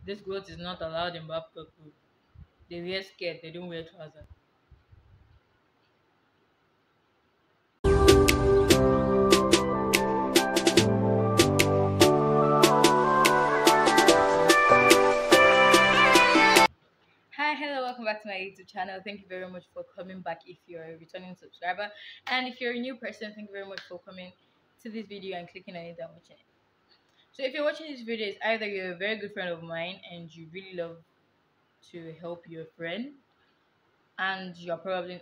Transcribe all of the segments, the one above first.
This growth is not allowed in Babcock group. They wear skirt, they don't wear trousers. Hi, hello, welcome back to my YouTube channel. Thank you very much for coming back if you're a returning subscriber. And if you're a new person, thank you very much for coming to this video and clicking on it and watching it. So if you're watching this video, it's either you're a very good friend of mine and you really love to help your friend, and you're probably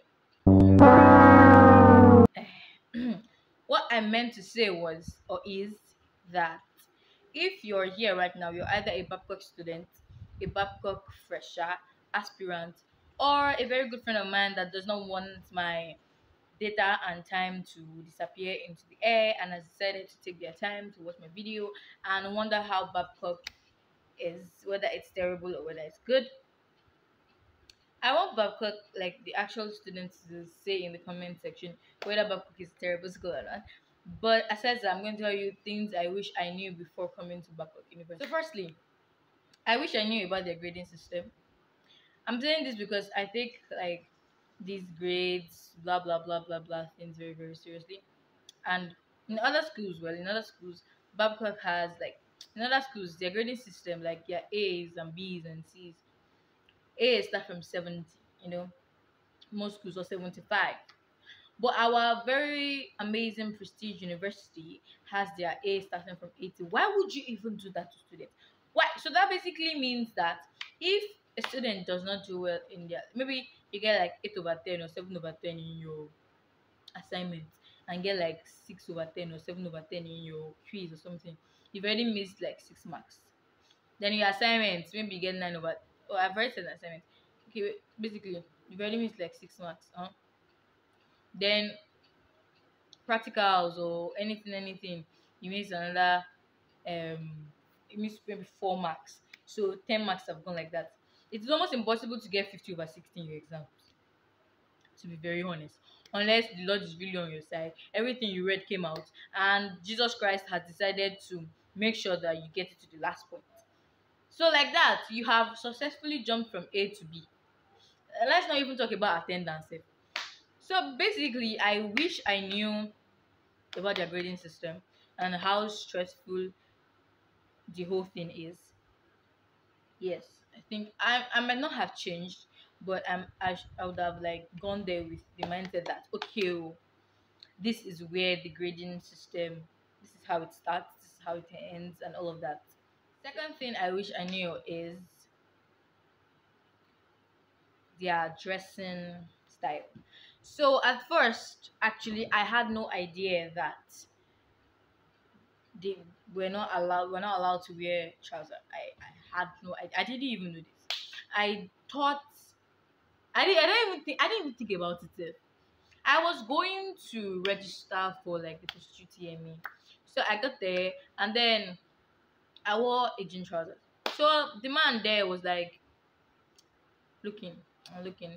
what I meant to say was or is that if you're here right now, you're either a Babcock student, a Babcock fresher, aspirant, or a very good friend of mine that does not want my data and time to disappear into the air and has decided to take their time to watch my video and wonder how Babcock is, whether it's terrible or whether it's good. I want Babcock, like the actual students, to say in the comment section whether Babcock is a terrible school or not. But aside that, I'm going to tell you things I wish I knew before coming to Babcock University. So, firstly, I wish I knew about their grading system. I'm saying this because I take like these grades, blah blah blah blah blah things very very seriously. And in other schools, Babcock has like in other schools their grading system like their A's and B's and C's. A's start from 70, you know, most schools are 75. But our very amazing prestige university has their A starting from 80. Why would you even do that to students? Why? So that basically means that if a student does not do well in their, maybe you get like 8 over 10 or 7 over 10 in your assignment and get like 6 over 10 or 7 over 10 in your quiz or something, you've already missed like 6 marks. Then your assignments, maybe you get 9 over, oh, I've already said assignment. Okay, basically, you've already missed like 6 marks. Then practicals or anything, you miss another um you miss maybe 4 marks. So 10 marks have gone like that. It's almost impossible to get 50 over 60 in your exams, to be very honest. Unless the Lord is really on your side. Everything you read came out, and Jesus Christ has decided to make sure that you get it to the last point. So like that, you have successfully jumped from A to B. Let's not even talk about attendance. So basically, I wish I knew about their grading system and how stressful the whole thing is. Yes, I think I might not have changed, but I would have like gone there with the mindset that okay, oh, this is where the grading system, this is how it starts, this is how it ends, and all of that. Second thing I wish I knew is their dressing style. So at first, actually, I had no idea that they we're not allowed to wear trousers. I had no I didn't even know this. I thought I didn't even think about it. I was going to register for like the post UTME. So I got there and then I wore a jean trousers. So the man there was like looking and looking,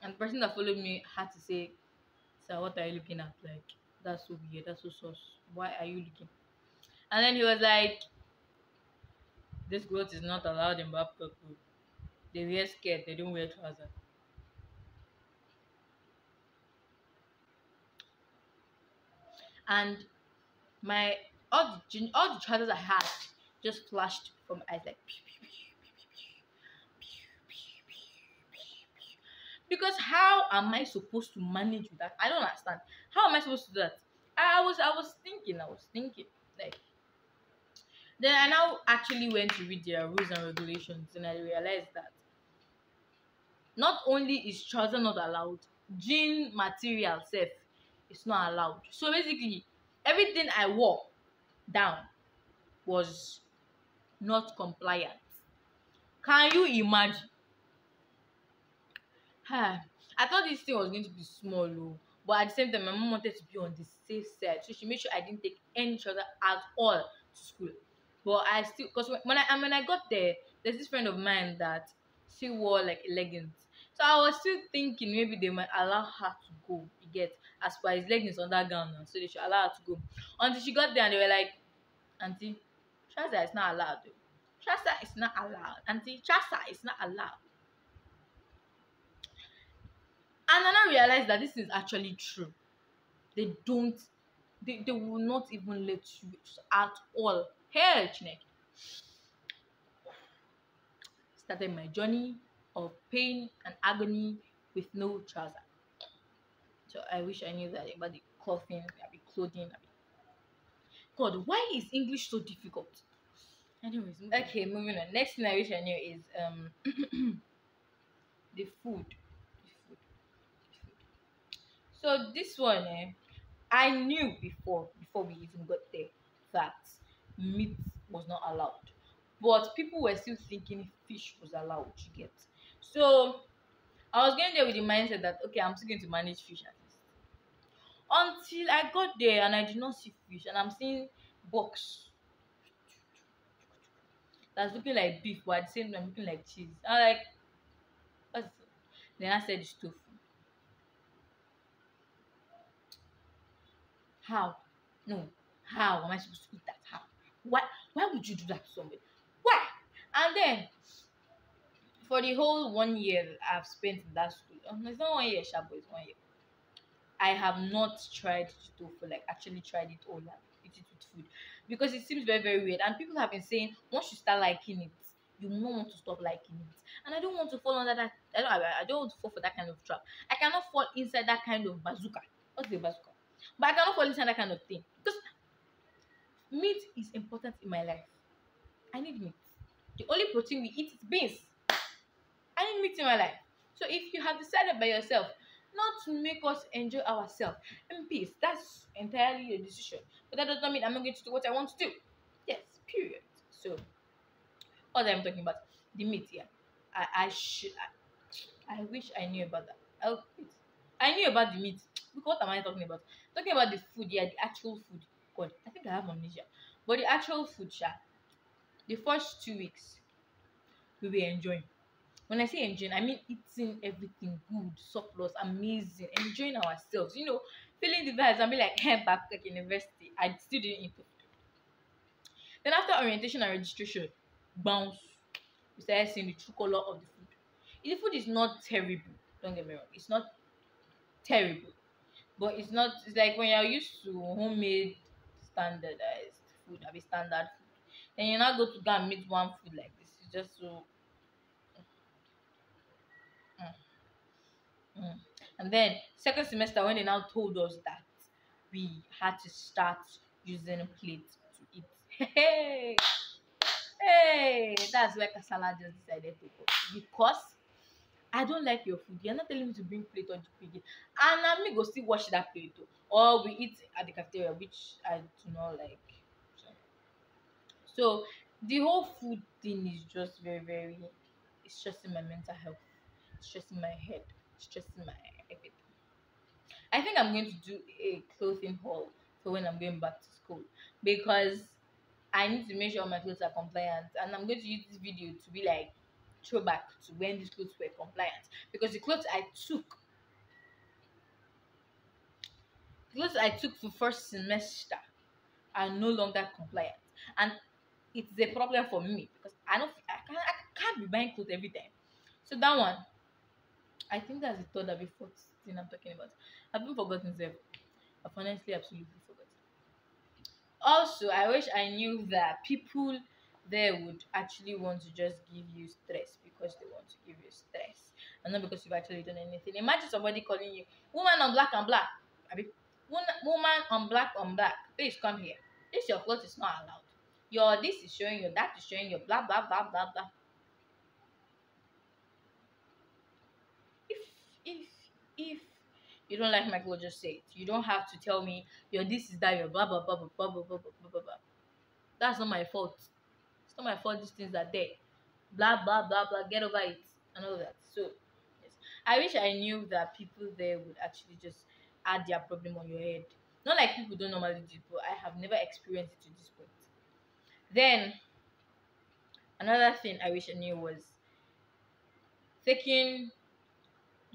and the person that followed me had to say, "Sir, what are you looking at? Like that's so weird, that's so sus. Why are you looking?" And then he was like, this growth is not allowed in Babcock group. They wear skirt, they don't wear trousers. And my all the trousers I had just flashed from my eyes like pew, pew, pew, pew, pew, pew, pew, pew, pew. Because how am I supposed to manage with that? I don't understand. How am I supposed to do that? I was thinking like then I now actually went to read their rules and regulations and I realized that not only is trouser not allowed, jean material self is not allowed. So basically, everything I wore down was not compliant. Can you imagine? I thought this thing was going to be small, oh, but at the same time, my mom wanted to be on the safe side, so she made sure I didn't take any trouser at all to school. But I still, because when I got there, there's this friend of mine that she wore like leggings. So I was still thinking maybe they might allow her to go. You get as per his leggings underground now, so they should allow her to go. Until she got there and they were like, "Auntie, trouser is not allowed." Though. Trasa is not allowed. Auntie, Trasa is not allowed. And I now realize that this is actually true. They don't, they will not even let you at all. Hell, Chineke. Started my journey of pain and agony with no trouser. So I wish I knew that about the clothing. God, why is English so difficult? Anyways, okay, moving on. Next thing I wish I knew is the food. So this one, I knew before we even got there that meat was not allowed, but people were still thinking fish was allowed. You get, so I was going there with the mindset that okay, I'm still going to manage fish at least. Until I got there and I did not see fish, and I'm seeing box that's looking like beef, but at the same time looking like cheese. I'm like, what's this? Then I said it's tofu. How? No. How am I supposed to eat that? How? Why? Why would you do that to somebody? Why? And then for the whole 1 year I've spent in that school, it's not 1 year, sharp, but it's 1 year. I have not tried tofu, like actually tried it all, like eat it with food, because it seems very very weird. And people have been saying once you start liking it, you will not want to stop liking it. And I don't want to fall under that. I don't want to fall for that kind of trap. I cannot fall inside that kind of bazooka. What's the bazooka? But I cannot fall inside that kind of thing because meat is important in my life. I need meat. The only protein we eat is beans. I need meat in my life. So if you have decided by yourself not to make us enjoy ourselves in peace, that's entirely your decision. But that does not mean I'm not going to do what I want to do. Yes, period. So what I'm talking about, the meat, yeah. I wish I knew about that. I knew about the meat. Look, what am I talking about? Talking about the food, yeah, the actual food. God, I think I have amnesia. But the actual food, the first 2 weeks we were enjoying. When I say enjoying, I mean eating everything good, surplus, amazing, enjoying ourselves. Feeling the vibes and be like, hey, back at university. I still didn't eat it. Then after orientation and registration, bounce. We started seeing the true color of the food. The food is not terrible. Don't get me wrong. It's not terrible, but it's not. It's like when you're used to homemade, standardized food, I mean standard food. Then you now go to go and meet one food like this. It's just so. Mm, mm. And then second semester when they now told us that we had to start using plates to eat. Hey, hey, that's where Kasala just decided to go because I don't like your food. You're not telling me to bring plate on the plate. And I me go still wash that plate too. Or we eat at the cafeteria, which I do not like. So the whole food thing is just very, very it's stressing my mental health, it's stressing my head, it's stressing my everything. I think I'm going to do a clothing haul for when I'm going back to school because I need to make sure my clothes are compliant, and I'm going to use this video to be like throwback to when these clothes were compliant because the clothes I took for first semester are no longer compliant, and it's a problem for me because I can't be buying clothes every time. So that one, I think that's the third or the fourth thing I'm talking about. I've been forgotten self. I've honestly absolutely forgotten. Also, I wish I knew that people there would actually want to just give you stress because they want to give you stress and not because you've actually done anything. Imagine somebody calling you woman on black and black. I mean, woman on black. Please come here. This your clothes is not allowed. Your this is showing your that is showing your blah blah blah blah blah. If if if you don't like my clothes, just say it. You don't have to tell me your this is that your blah blah blah blah blah blah blah blah blah blah. That's not my fault. It's not my fault these things are there. Blah blah blah blah. Get over it and all that. So yes. I wish I knew that people there would actually just add their problem on your head. Not like people don't normally do, but I have never experienced it to this point. Then another thing I wish I knew was taking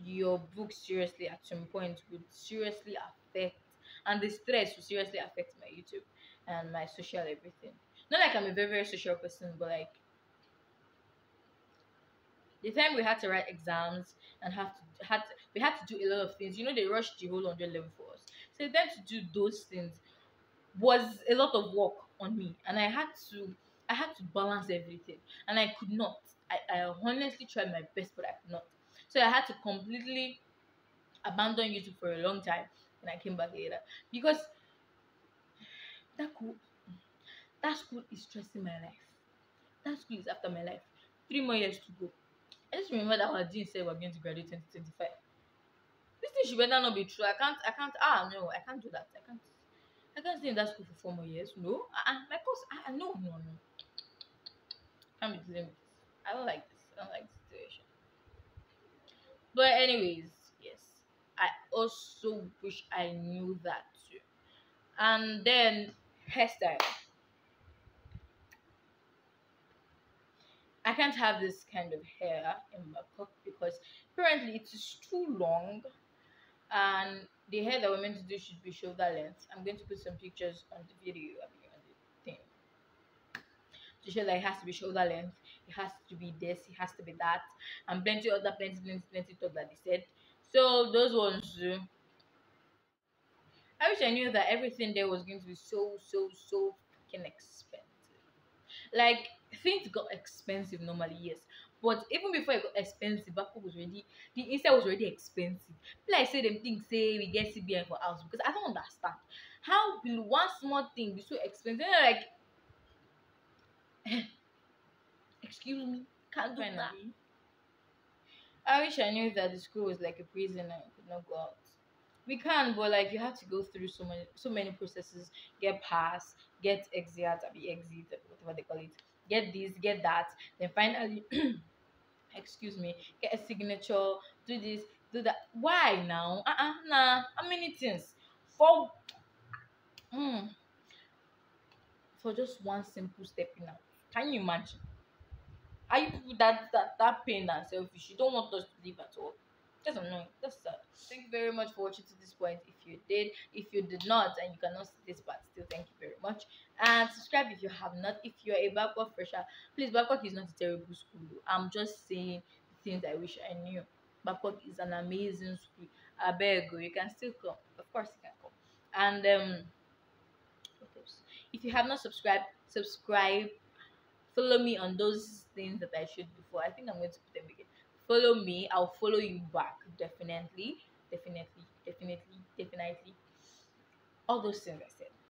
your book seriously at some point would seriously affect, and the stress would seriously affect my YouTube and my social everything. Not like I'm a very very social person, but like The time we had to write exams and we had to do a lot of things. You know, they rushed the whole 100 level for us. So then to do those things was a lot of work on me, and I had to balance everything, and I could not. I honestly tried my best, but I could not. So I had to completely abandon YouTube for a long time, and I came back later because that school, that school is stressing my life. That school is after my life. 3 more years to go. I just remember that our dean said we're going to graduate 2025. This thing should better not be true. I can't. No, I can't do that. I can't stay in that school for 4 more years. No, my course. No, no, no. Can't be dealing with this. I don't like this. I don't like this situation. But anyways, yes. I also wish I knew that too. And then hairstyle. I can't have this kind of hair in my cup because apparently it is too long, and the hair that we're meant to do should be shoulder length. I'm going to put some pictures on the video, I mean, on the thing, to show that it has to be shoulder length, it has to be this, it has to be that, and plenty talk that they said. So those ones, I wish I knew that everything there was going to be so fucking expensive. Like, things got expensive normally, yes. But even before it got expensive, Bako was already the inside was already expensive. People like say them things say we get CBN for house because I don't understand. How will one small thing be so expensive? Like, excuse me, can't do that. I wish I knew that the school was like a prison and I could not go out. We can, but like you have to go through so many processes, get pass, get exit, whatever they call it, get this, get that, then finally excuse me, get a signature, do this, do that. Why now? Nah, how many things for mm, for just one simple step in out? Can you imagine? Are you people that pain and selfish? You don't want us to live at all. That's annoying. That's sad. Thank you very much for watching to this point. If you did not, and you cannot see this part, still thank you very much. And subscribe if you have not. If you're a backward fresher, please, backward is not a terrible school. I'm just saying the things I wish I knew. Backward is an amazing school. I beg you, you can still come. Of course, you can come. And what else? If you have not subscribed, subscribe, follow me on those things that I showed before. I think I'm going to put them again. Follow me, I'll follow you back. Definitely. Definitely. All those things I said.